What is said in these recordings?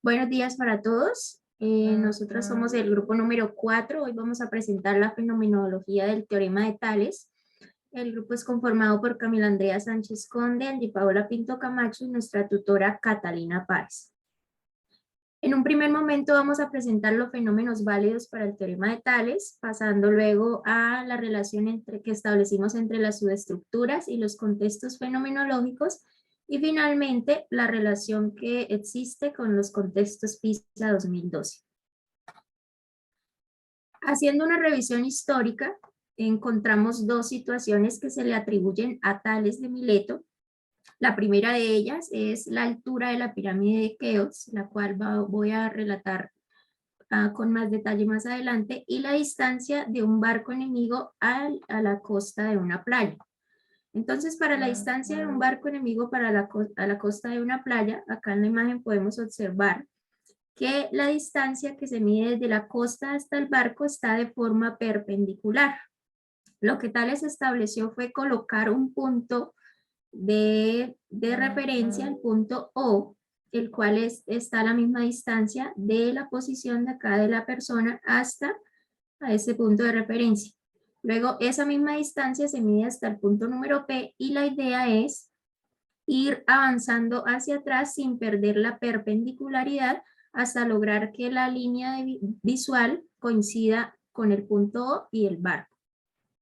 Buenos días para todos. Nosotros somos el grupo número 4. Hoy vamos a presentar la fenomenología del teorema de Tales. El grupo es conformado por Camila Andrea Sánchez Conde, Angie Paola Pinto Camacho y nuestra tutora Catalina Páez. En un primer momento vamos a presentar los fenómenos válidos para el teorema de Tales, pasando luego a la relación que establecimos entre las subestructuras y los contextos fenomenológicos, y finalmente la relación que existe con los contextos PISA 2012. Haciendo una revisión histórica, encontramos dos situaciones que se le atribuyen a Tales de Mileto. La primera de ellas es la altura de la pirámide de Keops, la cual voy a relatar con más detalle más adelante, y la distancia de un barco enemigo a la costa de una playa. Entonces, para la distancia de un barco enemigo a la costa de una playa, acá en la imagen podemos observar que la distancia que se mide desde la costa hasta el barco está de forma perpendicular. Lo que Tales estableció fue colocar un punto de referencia, el punto O, el cual está a la misma distancia de la posición de acá de la persona hasta a ese punto de referencia. Luego esa misma distancia se mide hasta el punto número P y la idea es ir avanzando hacia atrás sin perder la perpendicularidad hasta lograr que la línea visual coincida con el punto O y el barco.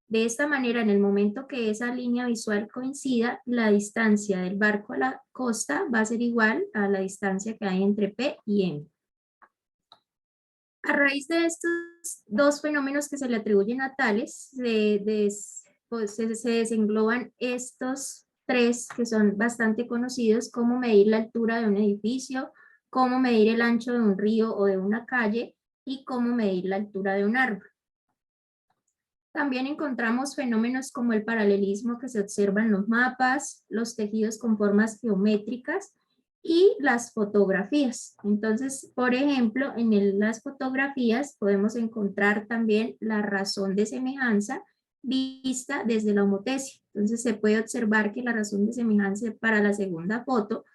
De esta manera, en el momento que esa línea visual coincida, la distancia del barco a la costa va a ser igual a la distancia que hay entre P y M. A raíz de estos dos fenómenos que se le atribuyen a Tales, se desengloban estos tres que son bastante conocidos: cómo medir la altura de un edificio, cómo medir el ancho de un río o de una calle y cómo medir la altura de un árbol. También encontramos fenómenos como el paralelismo que se observa en los mapas, los tejidos con formas geométricas y las fotografías. Entonces, por ejemplo, en las fotografías podemos encontrar también la razón de semejanza vista desde la homotesia. Entonces se puede observar que la razón de semejanza para la segunda foto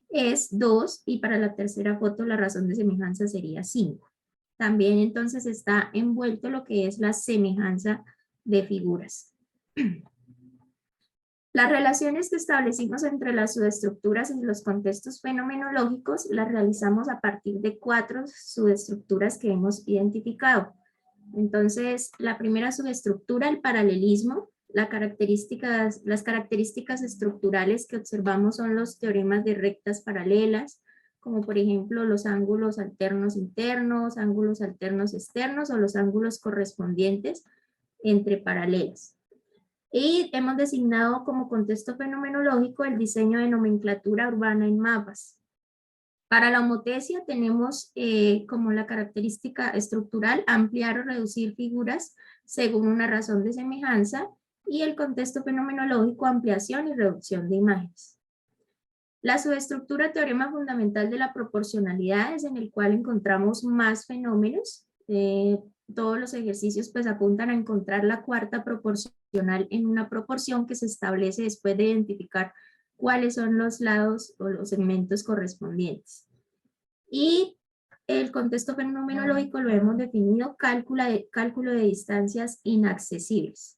es 2 y para la tercera foto la razón de semejanza sería 5. También entonces está envuelto lo que es la semejanza de figuras. Las relaciones que establecimos entre las subestructuras y los contextos fenomenológicos las realizamos a partir de 4 subestructuras que hemos identificado. Entonces, la primera subestructura, el paralelismo. Las características estructurales que observamos son los teoremas de rectas paralelas, como por ejemplo los ángulos alternos internos, ángulos alternos externos o los ángulos correspondientes entre paralelas. Y hemos designado como contexto fenomenológico el diseño de nomenclatura urbana en mapas. Para la homotesia tenemos como la característica estructural ampliar o reducir figuras según una razón de semejanza, y el contexto fenomenológico ampliación y reducción de imágenes. La subestructura teorema fundamental de la proporcionalidad es en el cual encontramos más fenómenos. Todos los ejercicios pues apuntan a encontrar la cuarta proporcional en una proporción que se establece después de identificar cuáles son los lados o los segmentos correspondientes. Y el contexto fenomenológico lo hemos definido cálculo de distancias inaccesibles.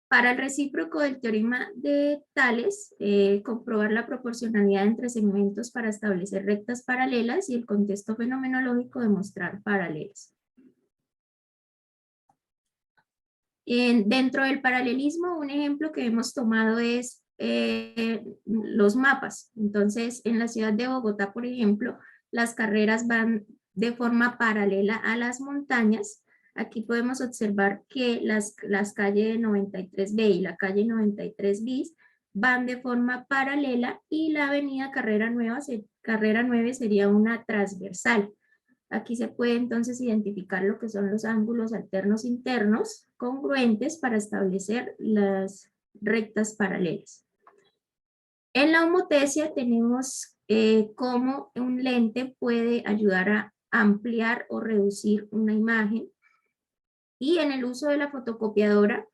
Para el recíproco del teorema de Tales, comprobar la proporcionalidad entre segmentos para establecer rectas paralelas, y el contexto fenomenológico demostrar paralelas. Dentro del paralelismo, un ejemplo que hemos tomado es los mapas. Entonces, en la ciudad de Bogotá, por ejemplo, las carreras van de forma paralela a las montañas. Aquí podemos observar que las calles 93B y la calle 93 bis van de forma paralela, y la avenida Carrera 9 sería una transversal. Aquí se puede entonces identificar lo que son los ángulos alternos internos congruentes para establecer las rectas paralelas. En la homotesia tenemos cómo un lente puede ayudar a ampliar o reducir una imagen. Y en el uso de la fotocopiadora,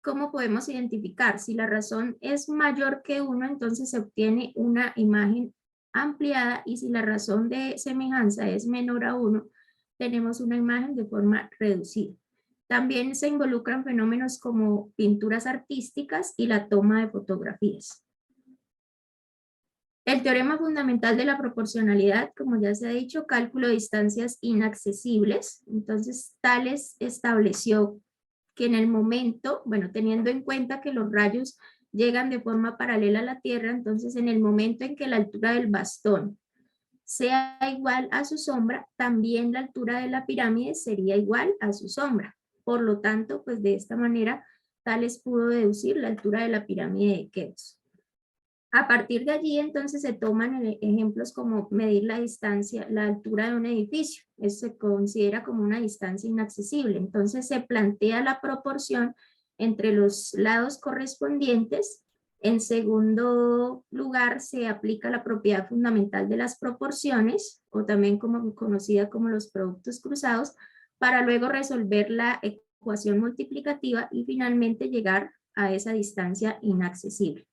¿cómo podemos identificar? Si la razón es mayor que 1, entonces se obtiene una imagen ampliada, y si la razón de semejanza es menor a 1, tenemos una imagen de forma reducida. También se involucran fenómenos como pinturas artísticas y la toma de fotografías. El teorema fundamental de la proporcionalidad, como ya se ha dicho, cálculo de distancias inaccesibles. Entonces, Tales estableció que en el momento, bueno, teniendo en cuenta que los rayos llegan de forma paralela a la Tierra, entonces en el momento en que la altura del bastón sea igual a su sombra, también la altura de la pirámide sería igual a su sombra. Por lo tanto, pues de esta manera, Tales pudo deducir la altura de la pirámide de Keops. A partir de allí, entonces, se toman ejemplos como medir la distancia, la altura de un edificio. Eso se considera como una distancia inaccesible. Entonces, se plantea la proporción entre los lados correspondientes. En segundo lugar, se aplica la propiedad fundamental de las proporciones, o también conocida como los productos cruzados, para luego resolver la ecuación multiplicativa y finalmente llegar a esa distancia inaccesible.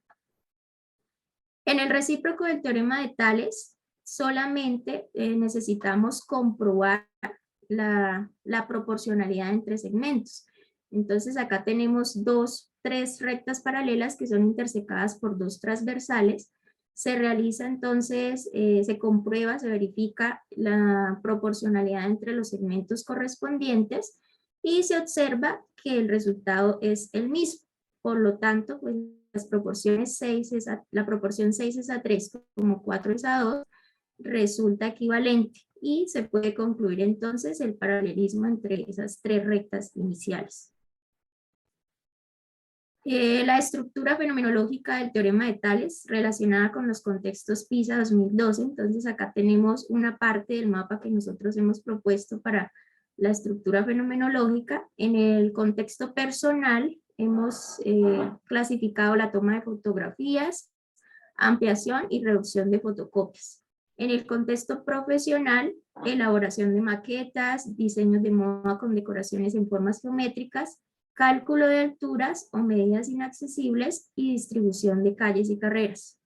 En el recíproco del teorema de Tales, solamente necesitamos comprobar la proporcionalidad entre segmentos. Entonces acá tenemos tres rectas paralelas que son intersecadas por dos transversales. Se realiza entonces, se comprueba, se verifica la proporcionalidad entre los segmentos correspondientes y se observa que el resultado es el mismo. Por lo tanto, pues las proporciones la proporción 6 es a 3 como 4 es a 2 resulta equivalente y se puede concluir entonces el paralelismo entre esas tres rectas iniciales. La estructura fenomenológica del teorema de Tales relacionada con los contextos PISA 2012, entonces acá tenemos una parte del mapa que nosotros hemos propuesto para la estructura fenomenológica. En el contexto personal hemos clasificado la toma de fotografías, ampliación y reducción de fotocopias. En el contexto profesional, elaboración de maquetas, diseños de moda con decoraciones en formas geométricas, cálculo de alturas o medidas inaccesibles y distribución de calles y carreras.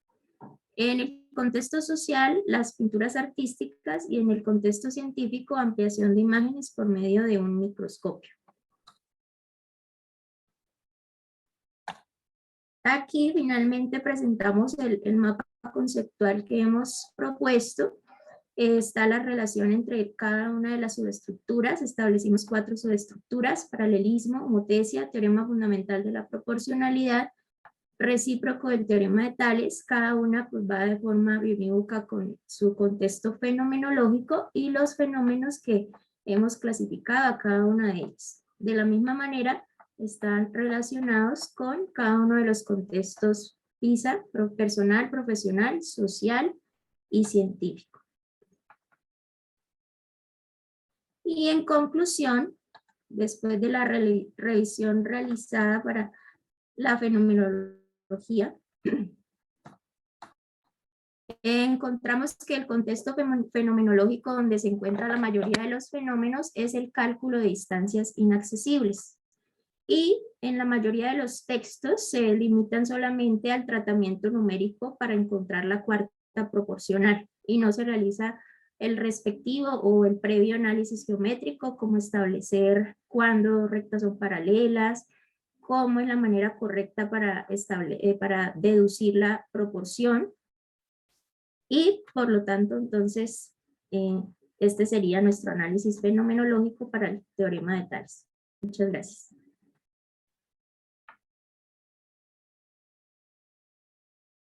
En el contexto social, las pinturas artísticas, y en el contexto científico, ampliación de imágenes por medio de un microscopio. Aquí finalmente presentamos el mapa conceptual que hemos propuesto. Está la relación entre cada una de las subestructuras. Establecimos 4 subestructuras: paralelismo, homotesia, teorema fundamental de la proporcionalidad, recíproco del teorema de Tales. Cada una pues va de forma biunívoca con su contexto fenomenológico y los fenómenos que hemos clasificado a cada una de ellas. De la misma manera, están relacionados con cada uno de los contextos PISA: personal, profesional, social y científico. Y en conclusión, después de la revisión realizada para la fenomenología, encontramos que el contexto fenomenológico donde se encuentra la mayoría de los fenómenos es el cálculo de distancias inaccesibles. Y en la mayoría de los textos se limitan solamente al tratamiento numérico para encontrar la cuarta proporcional y no se realiza el respectivo o el previo análisis geométrico, como establecer cuándo rectas son paralelas, cómo es la manera correcta para deducir la proporción. Y por lo tanto, entonces, este sería nuestro análisis fenomenológico para el teorema de Tales. Muchas gracias.